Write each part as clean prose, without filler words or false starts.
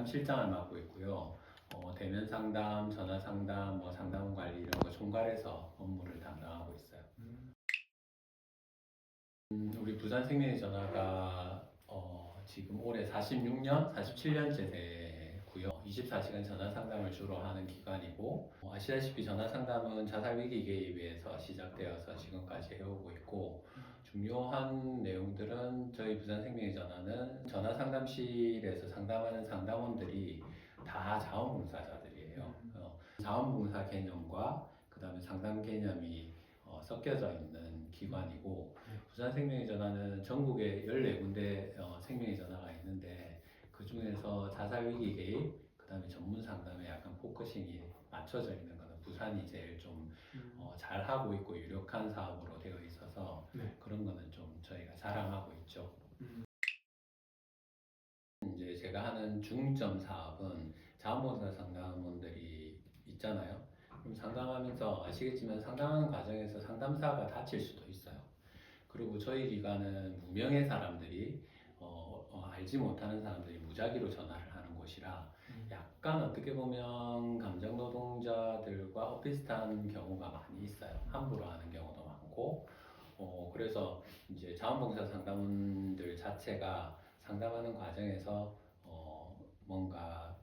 상담실장을 맡고 있고요. 대면 상담, 전화 상담, 상담 관리 이런 거 총괄해서 업무를 담당하고 있어요. 우리 부산생명의전화가 지금 올해 46년, 47년째 되고요. 24시간 전화 상담을 주로 하는 기관이고, 아시다시피 전화 상담은 자살 위기 개입에서 시작되어서 지금까지 해오고 있고, 중요한 내용들은 저희 부산생명의전화는 전화 상담실에서 상담하는 상담원들이 다 자원봉사자들이에요. 자원봉사 개념과 그 다음에 상담 개념이 섞여져 있는 기관이고, 부산생명의전화는 전국에 14군데 생명의전화가 있는데, 그 중에서 자살위기 개입, 그 다음에 전문 상담에 약간 포커싱이 맞춰져 있는 거는 부산이 제일 좀 잘하고 있고 유력한 사업으로 되어 있어서 그런 거는 좀 저희가 자랑하고 있죠. 이제 제가 하는 중점 사업은 자원봉사 상담원들이 있잖아요. 그럼 상담하면서 아시겠지만 상담하는 과정에서 상담사가 다칠 수도 있어요. 그리고 저희 기관은 무명의 사람들이 알지 못하는 사람들이 무작위로 전화를 하는 곳이라 약간 어떻게 보면 감정 노동자들과 비슷한 경우가 많이 있어요. 함부로 하는 경우도 많고 그래서 이제 자원봉사 상담원들 자체가 상담하는 과정에서 뭔가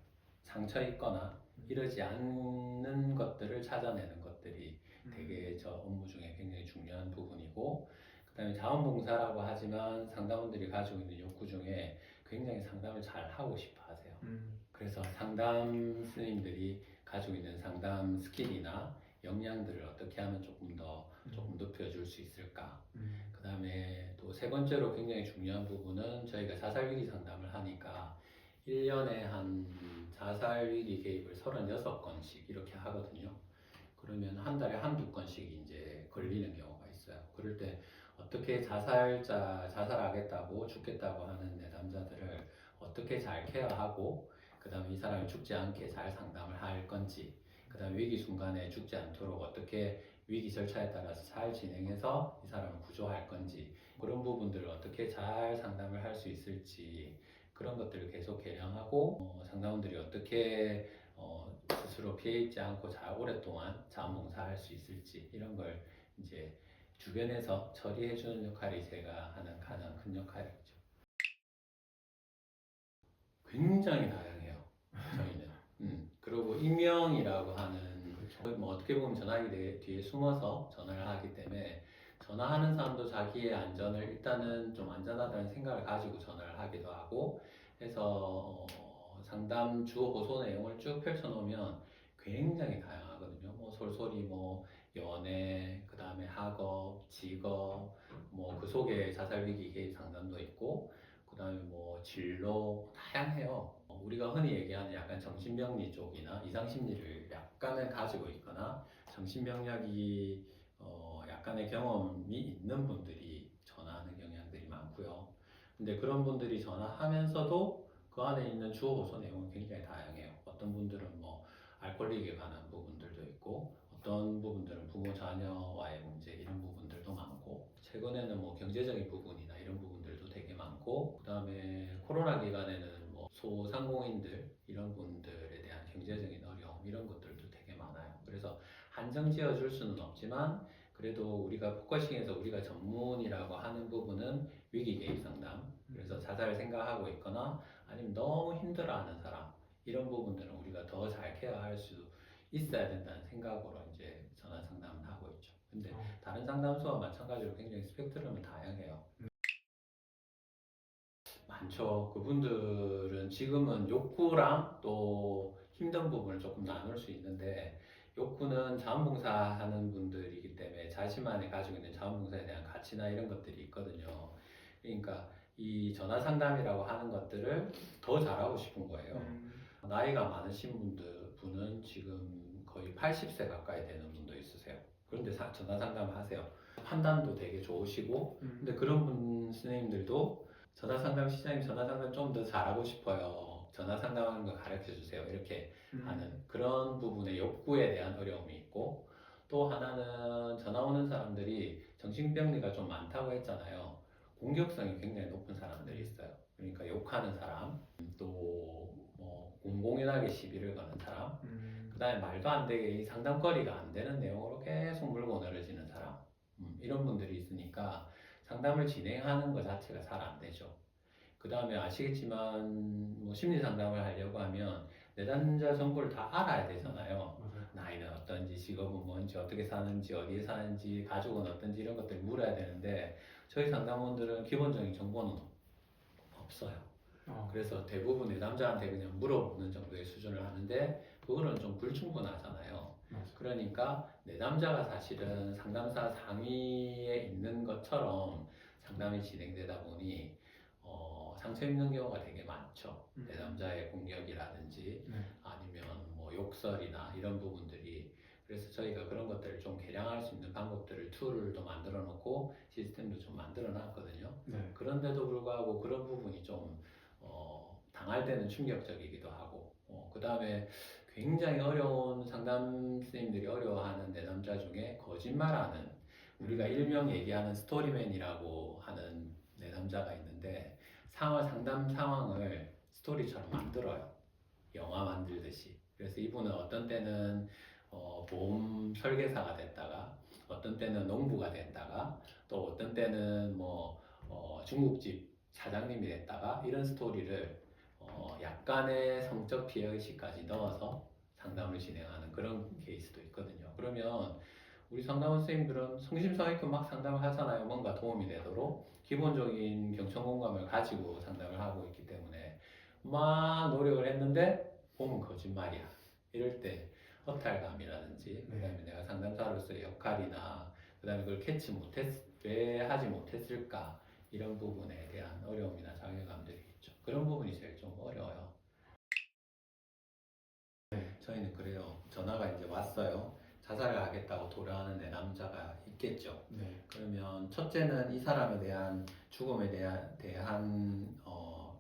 상처 있거나 이러지 않는 것들을 찾아내는 것들이 되게 저 업무 중에 굉장히 중요한 부분이고, 그다음에 자원봉사라고 하지만 상담원들이 가지고 있는 욕구 중에 굉장히 상담을 잘 하고 싶어 하세요. 그래서 상담 스님들이 가지고 있는 상담 스킬이나 역량들을 어떻게 하면 조금 높여줄 수 있을까. 그 다음에 또 세 번째로 굉장히 중요한 부분은 저희가 자살위기 상담을 하니까 1년에 한 자살위기 개입을 36건씩 이렇게 하거든요. 그러면 한 달에 한두 건씩 이제 걸리는 경우가 있어요. 그럴 때 어떻게 자살하겠다고 죽겠다고 하는 내담자들을 어떻게 잘 케어하고, 그 다음에 이 사람이 죽지 않게 잘 상담을 할 건지, 그 다음에 위기 순간에 죽지 않도록 어떻게 위기 절차에 따라서 잘 진행해서 이 사람을 구조할 건지, 그런 부분들을 어떻게 잘 상담을 할 수 있을지, 그런 것들을 계속 개량하고 상담원들이 어떻게 스스로 피해 입지 않고 잘 오랫동안 자원봉사할 수 있을지, 이런 걸 이제 주변에서 처리해주는 역할이 제가 하는 가장 큰 역할이죠. 굉장히 다양해요, 저희는. 그리고 익명이라고 하는, 뭐 어떻게 보면 전화기 뒤에 숨어서 전화를 하기 때문에 전화하는 사람도 자기의 안전을 일단은 좀 안전하다는 생각을 가지고 전화를 하기도 하고 해서 상담 주어 보소 내용을 쭉 펼쳐놓으면 굉장히 다양하거든요. 뭐 솔솔이 뭐 연애, 그 다음에 학업, 직업, 뭐 그 속에 자살위기 개입 상담도 있고, 그 다음에 뭐 진로 다양해요. 우리가 흔히 얘기하는 약간 정신병리 쪽이나 이상심리를 약간은 가지고 있거나 정신병력이 약간의 경험이 있는 분들이 전화하는 경향들이 많고요. 근데 그런 분들이 전화하면서도 그 안에 있는 주어 보소 내용은 굉장히 다양해요. 어떤 분들은 뭐 알코올릭에 관한 부분들도 있고, 어떤 부분들은 부모 자녀와의 문제 이런 부분들도 많고, 최근에는 뭐 경제적인 부분이나 이런 부분들도 되게 많고, 그 다음에 코로나 기간에는 뭐 소상공인들 이런 분들에 대한 경제적인 어려움 이런 것들도 되게 많아요. 그래서 한정 지어줄 수는 없지만 그래도 우리가 포커싱해서 우리가 전문이라고 하는 부분은 위기 개입 상담, 그래서 자살을 생각하고 있거나 아니면 너무 힘들어하는 사람, 이런 부분들은 우리가 더 잘 케어할 수 있어야 된다는 생각으로 이제 전화 상담을 하고 있죠. 근데 다른 상담소와 마찬가지로 굉장히 스펙트럼이 다양해요. 많죠. 그분들은 지금은 욕구랑 또 힘든 부분을 조금 나눌 수 있는데, 욕구는 자원봉사하는 분들이기 때문에 자신만이 가지고 있는 자원봉사에 대한 가치나 이런 것들이 있거든요. 그러니까 이 전화 상담이라고 하는 것들을 더 잘하고 싶은 거예요. 나이가 많으신 분은 지금 거의 80세 가까이 되는 분도 있으세요. 그런데 전화 상담 하세요. 판단도 되게 좋으시고, 근데 그런 분 선생님들도 전화 상담 시장님 전화 상담 좀 더 잘하고 싶어요. 전화 상담하는 거 가르쳐 주세요. 이렇게 하는 그런 부분의 욕구에 대한 어려움이 있고, 또 하나는 전화 오는 사람들이 정신병리가 좀 많다고 했잖아요. 공격성이 굉장히 높은 사람들이 있어요. 그러니까 욕하는 사람, 또 뭐 공공연하게 시비를 거는 사람, 그 다음에 말도 안 되게 이 상담거리가 안 되는 내용으로 계속 물고 늘어지는 사람, 이런 분들이 있으니까 상담을 진행하는 것 자체가 잘 안 되죠. 그 다음에 아시겠지만 뭐 심리 상담을 하려고 하면 내담자 정보를 다 알아야 되잖아요. 맞아요. 나이는 어떤지, 직업은 뭔지, 어떻게 사는지, 어디에 사는지, 가족은 어떤지 이런 것들 물어야 되는데 저희 상담원들은 기본적인 정보는 없어요. 그래서 대부분 내담자한테 그냥 물어보는 정도의 수준을 하는데 그거는 좀 불충분하잖아요. 맞아요. 그러니까 내담자가 사실은 상담사 상위에 있는 것처럼 상담이 진행되다 보니 상처 입는 경우가 되게 많죠. 내담자의 공격이라든지 네. 아니면 뭐 욕설이나 이런 부분들이. 그래서 저희가 그런 것들을 좀 개량할 수 있는 방법들을 툴도 만들어 놓고 시스템도 좀 만들어 놨거든요. 네. 그런데도 불구하고 그런 부분이 좀 당할 때는 충격적이기도 하고 그 다음에 굉장히 어려운 상담 선생님들이 어려워하는 내담자 중에 거짓말하는, 우리가 일명 얘기하는 스토리맨이라고 하는 내담자가 있는데 상담 상황을 스토리처럼 만들어요. 영화 만들듯이. 그래서 이분은 어떤 때는 보험 설계사가 됐다가 어떤 때는 농부가 됐다가 또 어떤 때는 뭐 중국집 사장님이 됐다가 이런 스토리를 약간의 성적 피해의식까지 넣어서 상담을 진행하는 그런 케이스도 있거든요. 그러면 우리 상담원 선생님들은 성심성의껏 막 상담을 하잖아요. 뭔가 도움이 되도록 기본적인 경청 공감을 가지고 상담을 하고 있기 때문에 막 노력을 했는데 보면 거짓말이야. 이럴 때 허탈감이라든지 그다음에 내가 상담사로서의 역할이나 그다음에 그걸 캐치 왜 하지 못했을까 이런 부분에 대한 어려움이나 자괴감들이 있죠. 그런 부분이 제일 좀 어려워요. 저희는 그래요. 전화가 이제 왔어요. 자살을 하겠다고 돌아오는 내담자가 있겠죠. 네. 그러면 첫째는 이 사람에 대한 죽음에 대한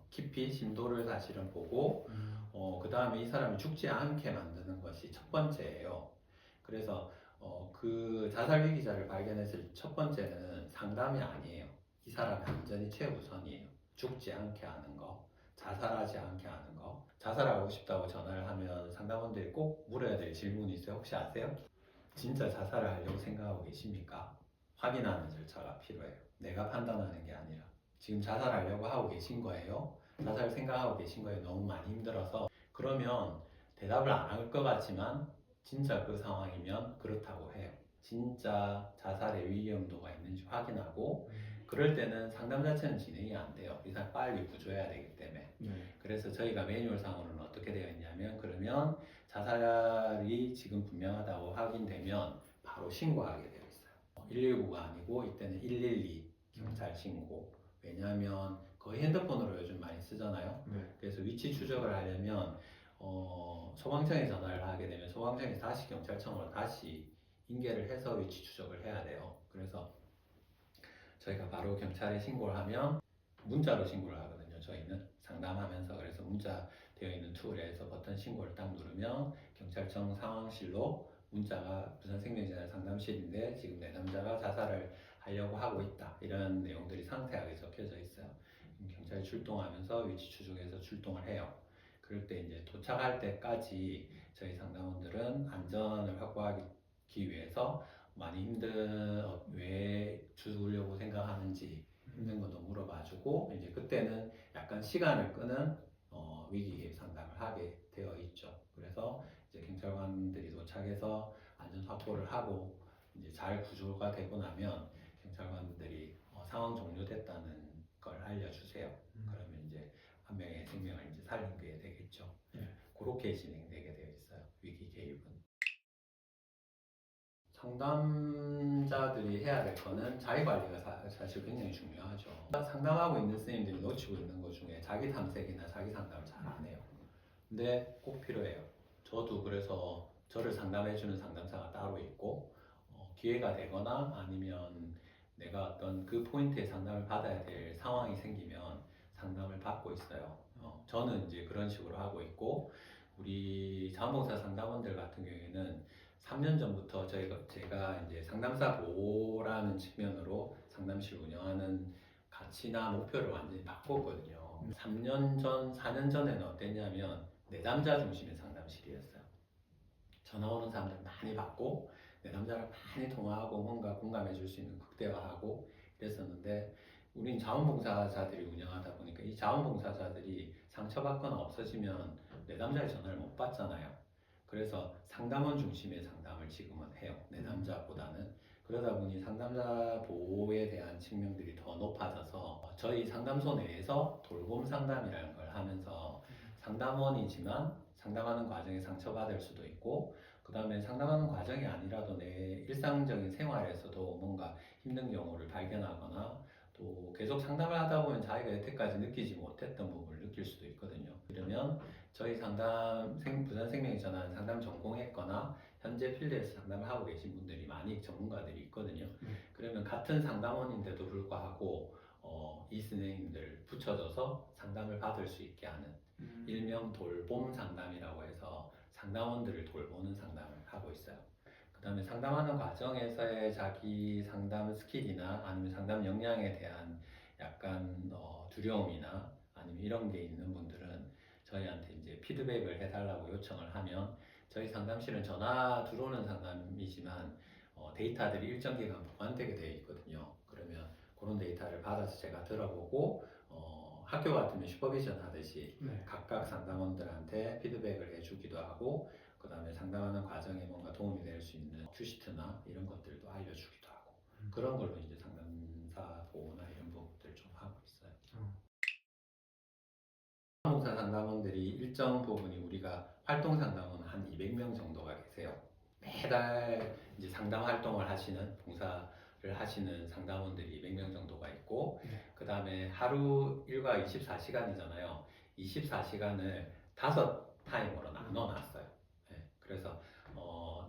깊이 심도를 사실은 보고 그 다음에 이 사람이 죽지 않게 만드는 것이 첫 번째예요. 그래서 그 자살 위기자를 발견했을 첫 번째는 상담이 아니에요. 이 사람이 안전이 최우선이에요. 죽지 않게 하는 거, 자살하지 않게 하는 거. 자살하고 싶다고 전화를 하면 상담원들이 꼭 물어야 될 질문이 있어요. 혹시 아세요? 진짜 자살을 하려고 생각하고 계십니까? 확인하는 절차가 필요해요. 내가 판단하는 게 아니라 지금 자살하려고 하고 계신 거예요? 자살 생각하고 계신 거예요? 너무 많이 힘들어서. 그러면 대답을 안 할 것 같지만 진짜 그 상황이면 그렇다고 해요. 진짜 자살의 위험도가 있는지 확인하고 그럴 때는 상담 자체는 진행이 안 돼요. 이 사람 빨리 구조해야 되기 때문에. 그래서 저희가 매뉴얼상으로는 어떻게 되어 있냐면 그러면 자살이 지금 분명하다고 확인되면 바로 신고하게 되어 있어요. 119가 아니고 이때는 112 경찰 신고. 왜냐하면 거의 핸드폰으로 요즘 많이 쓰잖아요. 그래서 위치 추적을 하려면 소방청에 전화를 하게 되면 소방청에서 다시 경찰청으로 다시 인계를 해서 위치 추적을 해야 돼요. 그래서 저희가 바로 경찰에 신고를 하면 문자로 신고를 하거든요. 저희는 상담하면서. 그래서 문자 되어 있는 툴에서 버튼 신고를 딱 누르면 경찰청 상황실로 문자가 부산생명재난 상담실인데 지금 내담자가 자살을 하려고 하고 있다. 이런 내용들이 상세하게 적혀져 있어요. 경찰이 출동하면서 위치 추적해서 출동을 해요. 그럴 때 이제 도착할 때까지 저희 상담원들은 안전을 확보하기 위해서 많이 왜 죽으려고 생각하는지 힘든 것도 물어봐주고 이제 그때는 약간 시간을 끄는 위기 상담을 하게 되어 있죠. 그래서 이제 경찰관들이 도착해서 안전 확보를 하고 이제 잘 구조가 되고 나면 경찰관들이 상황 종료됐다는 걸 알려주세요. 그러면 이제 한 명의 생명을 이제 살리게 되겠죠. 그렇게 진행되게 되어 있어요. 위기 개입은. 상담자들이 해야 될 거는 자기 관리가 사실 굉장히 중요하죠. 상담하고 있는 선생님들이 놓치고 있는 것 중에 자기 탐색이나 자기 상담을 잘 안 해요. 근데 꼭 필요해요. 저도 그래서 저를 상담해주는 상담사가 따로 있고 기회가 되거나 아니면 내가 어떤 그 포인트에 상담을 받아야 될 상황이 생기면 상담을 받고 있어요. 저는 이제 그런 식으로 하고 있고 우리 자원봉사 상담원들 같은 경우에는 3년 전부터 제가 이제 상담사 보호라는 측면으로 상담실 운영하는 가치나 목표를 완전히 바꿨거든요. 3년 전, 4년 전에는 어땠냐면 내담자 중심의 상담실이었어요. 전화 오는 사람들 많이 받고 내담자를 많이 통화하고 뭔가 공감해 줄 수 있는 극대화하고 이랬었는데 우린 자원봉사자들이 운영하다 보니까 이 자원봉사자들이 상처받거나 없어지면 내담자의 전화를 못 받잖아요. 그래서 상담원 중심의 상담을 지금은 해요. 내담자보다는. 그러다 보니 상담자 보호에 대한 측면들이 더 높아져서 저희 상담소 내에서 돌봄 상담이라는 걸 하면서 상담원이지만 상담하는 과정에 상처받을 수도 있고 그 다음에 상담하는 과정이 아니라도 내 일상적인 생활에서도 뭔가 힘든 경우를 발견하거나 또 계속 상담을 하다 보면 자기가 여태까지 느끼지 못했던 부분을 느낄 수도 있거든요. 그러면 저희 부산생명이 전환 상담 전공했거나 현재 필드에서 상담을 하고 계신 분들이 많이 전문가들이 있거든요. 그러면 같은 상담원인데도 불구하고 이 선생님들 붙여줘서 상담을 받을 수 있게 하는 일명 돌봄 상담이라고 해서 상담원들을 돌보는 상담을 하고 있어요. 그 다음에 상담하는 과정에서의 자기 상담 스킬이나 아니면 상담 역량에 대한 약간 두려움이나 아니면 이런 게 있는 분들은 저희한테 이제 피드백을 해달라고 요청을 하면 저희 상담실은 전화 들어오는 상담이지만 데이터들이 일정 기간 보관되게 되어 있거든요. 그러면 그런 데이터를 받아서 제가 들어보고 학교 같으면 슈퍼비전 하듯이 각각 상담원들한테 피드백을 해주기도 하고 그 다음에 상담하는 과정에 뭔가 도움이 될 수 있는 큐시트나 이런 것들도 알려주기도 하고 그런 걸로 이제 상담사 보호나 이런 부분들 좀 하고 있어요. 봉사 상담원들이 일정 부분이 우리가 활동 상담원 한 200명 정도가 계세요. 매달 이제 상담 활동을 하시는 봉사를 하시는 상담원들이 200명 정도가 있고 그 다음에 하루 일과 24시간이잖아요. 24시간을 5타임으로 나눠 놨어요. 그래서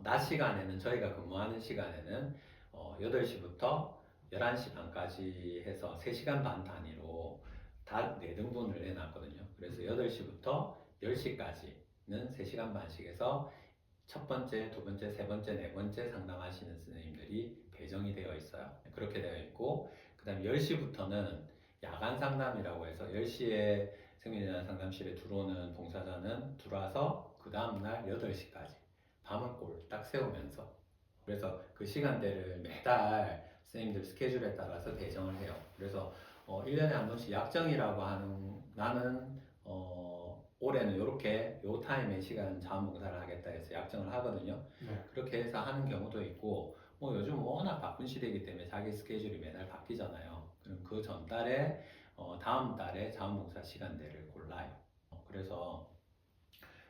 낮 시간에는 저희가 근무하는 시간에는 8시부터 11시 반까지 해서 3시간 반 단위로 다 4등분을 해놨거든요. 그래서 8시부터 10시까지는 3시간 반씩 해서 첫 번째, 두 번째, 세 번째, 네 번째 상담하시는 선생님들이 배정이 되어 있어요. 그렇게 되어 있고 그 다음에 10시부터는 야간 상담이라고 해서 10시에 생명의학 상담실에 들어오는 봉사자는 들어와서 그 다음날 8시까지 밤을 꼴딱 새우면서 그래서 그 시간대를 매달 선생님들 스케줄에 따라서 배정을 해요. 그래서 1년에 한 번씩 약정이라고 하는 나는 올해는 이렇게 요 타임에 시간 자원봉사를 하겠다 해서 약정을 하거든요. 그렇게 해서 하는 경우도 있고 뭐 요즘 워낙 바쁜 시대이기 때문에 자기 스케줄이 매달 바뀌잖아요. 그럼 그 전달에 다음 달에 자원봉사 시간대를 골라요. 그래서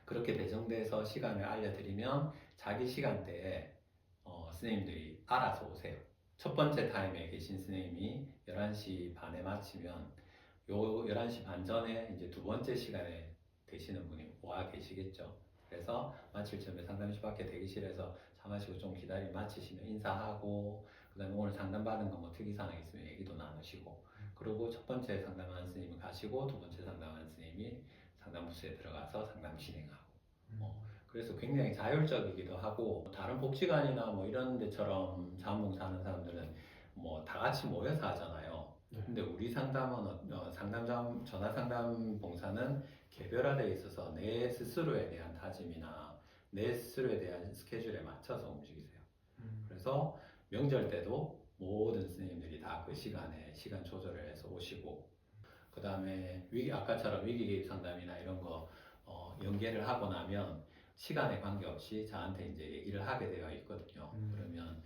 그렇게 배정돼서 시간을 알려드리면 자기 시간대에 선생님들이 알아서 오세요. 첫 번째 타임에 계신 선생님이 11시 반에 마치면 요 11시 반 전에 이제 두 번째 시간에 되시는 분이 와 계시겠죠. 그래서 마칠 쯤에 상담실 밖에 대기실에서 차 마시고 좀 기다리면 마치시면 인사하고 그 다음에 오늘 상담받은 거 뭐 특이사항 있으면 얘기도 나누시고 그리고 첫 번째 상담하는 선생님이 가시고 두 번째 상담하는 선생님이 상담부스에 들어가서 상담 진행하고 그래서 굉장히 자율적이기도 하고 다른 복지관이나 뭐 이런 데처럼 자원봉사하는 사람들은 뭐 다 같이 모여서 하잖아요. 근데 우리 상담은 전화 상담 봉사는 개별화되어 있어서 내 스스로에 대한 다짐이나 내 스스로에 대한 스케줄에 맞춰서 움직이세요. 그래서 명절 때도 모든 선생님들이 다 그 시간에 시간 조절을 해서 오시고 그 다음에 아까처럼 위기 개입 상담이나 이런 거 연계를 하고 나면 시간에 관계없이 저한테 이제 얘기를 하게 되어 있거든요. 그러면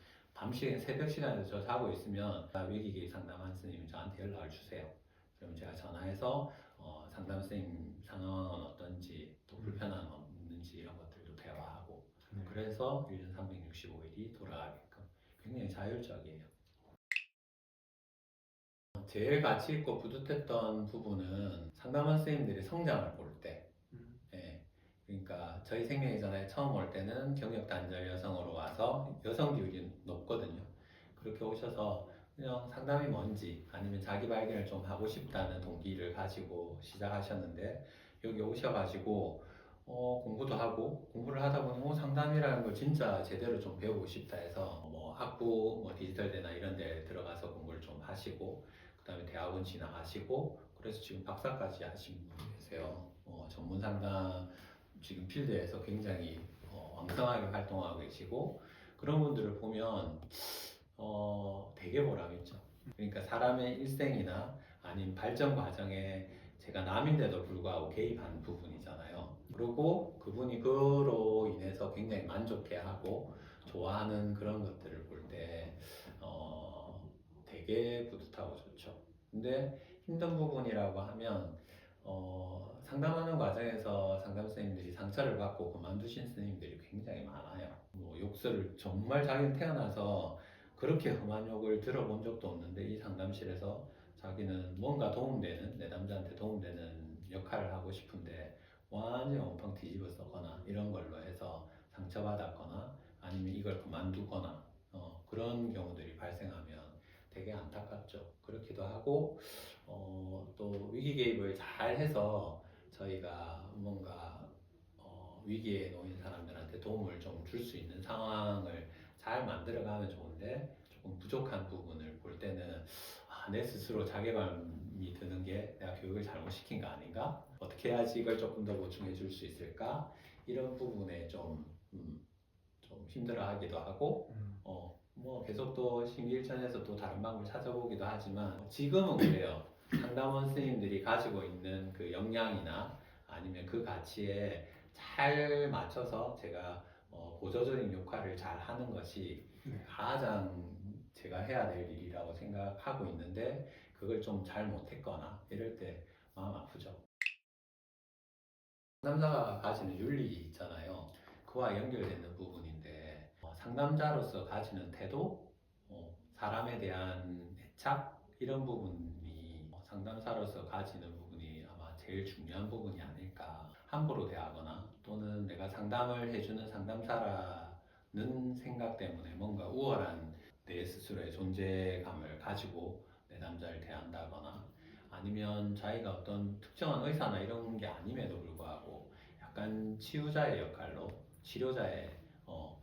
새벽 시간에도 저 자고 있으면 위기 개입 상담한 선생님이 저한테 연락을 주세요. 그럼 제가 전화해서 상담 선생님 상황은 어떤지 또 불편함 없는지 이런 것들도 대화하고 그래서 1년 365일이 돌아가게끔 굉장히 자율적이에요. 제일 가치 있고 뿌듯했던 부분은 상담원 선생님들이 성장을 볼 때, 그러니까 저희 생명이전에 처음 올 때는 경력 단절 여성으로 와서 여성 비율이 높거든요. 그렇게 오셔서 그냥 상담이 뭔지 아니면 자기 발견을 좀 하고 싶다는 동기를 가지고 시작하셨는데 여기 오셔가지고 공부도 하고 공부를 하다 보니 상담이라는 걸 진짜 제대로 좀 배우고 싶다 해서 뭐 학부 뭐 디지털대나 이런 데 들어가서 공부를 좀 하시고 그 다음에 대학원 진학하시고 그래서 지금 박사까지 하신 분이 계세요. 전문 상담 지금 필드에서 굉장히 왕성하게 활동하고 계시고 그런 분들을 보면 되게 보람있죠. 그러니까 사람의 일생이나 아닌 발전 과정에 제가 남인데도 불구하고 개입한 부분이잖아요. 그리고 그분이 그로 인해서 굉장히 만족해하고 좋아하는 그런 것들을 볼 때 되게 뿌듯하고 좋죠. 근데 힘든 부분이라고 하면 상담하는 과정에서 상담 선생님들이 상처를 받고 그만두신 선생님들이 굉장히 많아요. 뭐 욕설을 정말 자기는 태어나서 그렇게 험한 욕을 들어본 적도 없는데 이 상담실에서 자기는 뭔가 도움되는 내담자한테 도움되는 역할을 하고 싶은데 완전히 엉팡 뒤집어 쓰거나 이런 걸로 해서 상처받았거나 아니면 이걸 그만두거나 그런 경우들이 발생하면 되게 안타깝죠. 그렇기도 하고 또 위기 개입을 잘 해서 저희가 뭔가 위기에 놓인 사람들한테 도움을 좀 줄 수 있는 상황을 잘 만들어가면 좋은데 조금 부족한 부분을 볼 때는 내 스스로 자괴감이 드는 게 내가 교육을 잘못시킨 거 아닌가? 어떻게 해야지 이걸 조금 더 보충해 줄 수 있을까? 이런 부분에 좀 힘들어하기도 하고 뭐 계속 또 심기일전에서 또 다른 방법을 찾아보기도 하지만 지금은 그래요. 상담원 선생님들이 가지고 있는 그 역량이나 아니면 그 가치에 잘 맞춰서 제가 보조적인 역할을 잘 하는 것이 가장 제가 해야 될 일이라고 생각하고 있는데 그걸 좀 잘 못했거나 이럴 때 마음 아프죠. 상담자가 가지는 윤리 있잖아요. 그와 연결되는 부분인데 상담자로서 가지는 태도, 사람에 대한 애착 이런 부분이 상담사로서 가지는 부분이 아마 제일 중요한 부분이 아닐까. 함부로 대하거나 또는 내가 상담을 해주는 상담사라는 생각 때문에 뭔가 우월한 내 스스로의 존재감을 가지고 내 남자를 대한다거나 아니면 자기가 어떤 특정한 의사나 이런 게 아님에도 불구하고 약간 치유자의 역할로 치료자의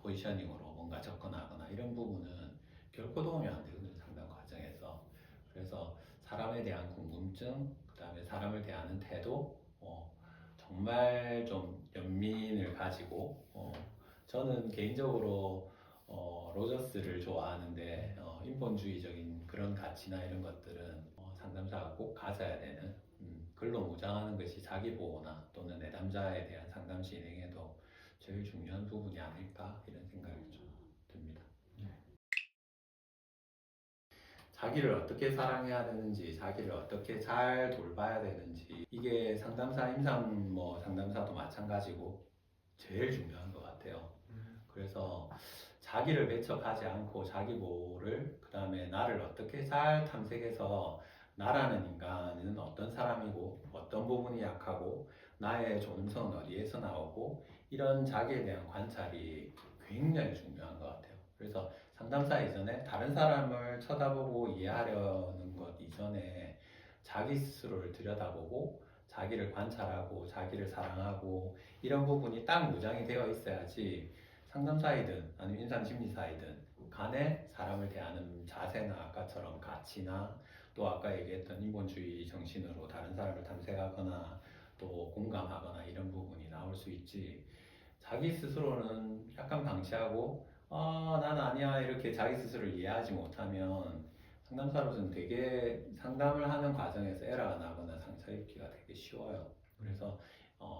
포지셔닝으로 뭔가 접근하거나 이런 부분은 결코 도움이 안 되거든요, 상담 과정에서. 그래서 사람에 대한 궁금증, 그 다음에 사람을 대하는 태도, 정말 좀 연민을 가지고, 저는 개인적으로 로저스를 좋아하는데 인본주의적인 그런 가치나 이런 것들은 상담사가 꼭 가져야 되는 근로 무장하는 것이 자기 보호나 또는 내담자에 대한 상담 진행에도 제일 중요한 부분이 아닐까 이런 생각이 좀 듭니다. 자기를 어떻게 사랑해야 되는지, 자기를 어떻게 잘 돌봐야 되는지 이게 상담사 임상 상담사도 마찬가지고 제일 중요한 것 같아요. 그래서 자기를 배척하지 않고 자기 보호를 그 다음에 나를 어떻게 잘 탐색해서 나라는 인간은 어떤 사람이고 어떤 부분이 약하고 나의 존엄성은 어디에서 나오고 이런 자기에 대한 관찰이 굉장히 중요한 것 같아요. 그래서 상담사 이전에 다른 사람을 쳐다보고 이해하려는 것 이전에 자기 스스로를 들여다보고 자기를 관찰하고 자기를 사랑하고 이런 부분이 딱 무장이 되어 있어야지 상담사이든 아니면 인상심리사이든 간에 사람을 대하는 자세나 아까처럼 가치나 또 아까 얘기했던 인본주의 정신으로 다른 사람을 탐색하거나 또 공감하거나 이런 부분이 나올 수 있지 자기 스스로는 약간 방치하고 난 아니야 이렇게 자기 스스로를 이해하지 못하면 상담사로서는 되게 상담을 하는 과정에서 에러가 나거나 상처 입기가 되게 쉬워요. 그래서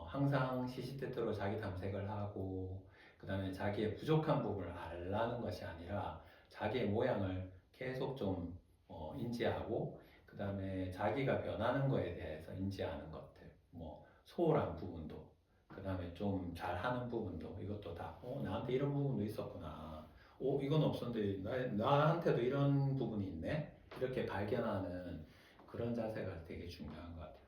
항상 시시때때로 자기 탐색을 하고 그 다음에 자기의 부족한 부분을 알라는 것이 아니라 자기의 모양을 계속 좀 인지하고 그 다음에 자기가 변하는 거에 대해서 인지하는 것들 뭐 소홀한 부분도 그 다음에 좀 잘하는 부분도 이것도 다 나한테 이런 부분도 있었구나 이건 없었는데 나한테도 이런 부분이 있네 이렇게 발견하는 그런 자세가 되게 중요한 것 같아요.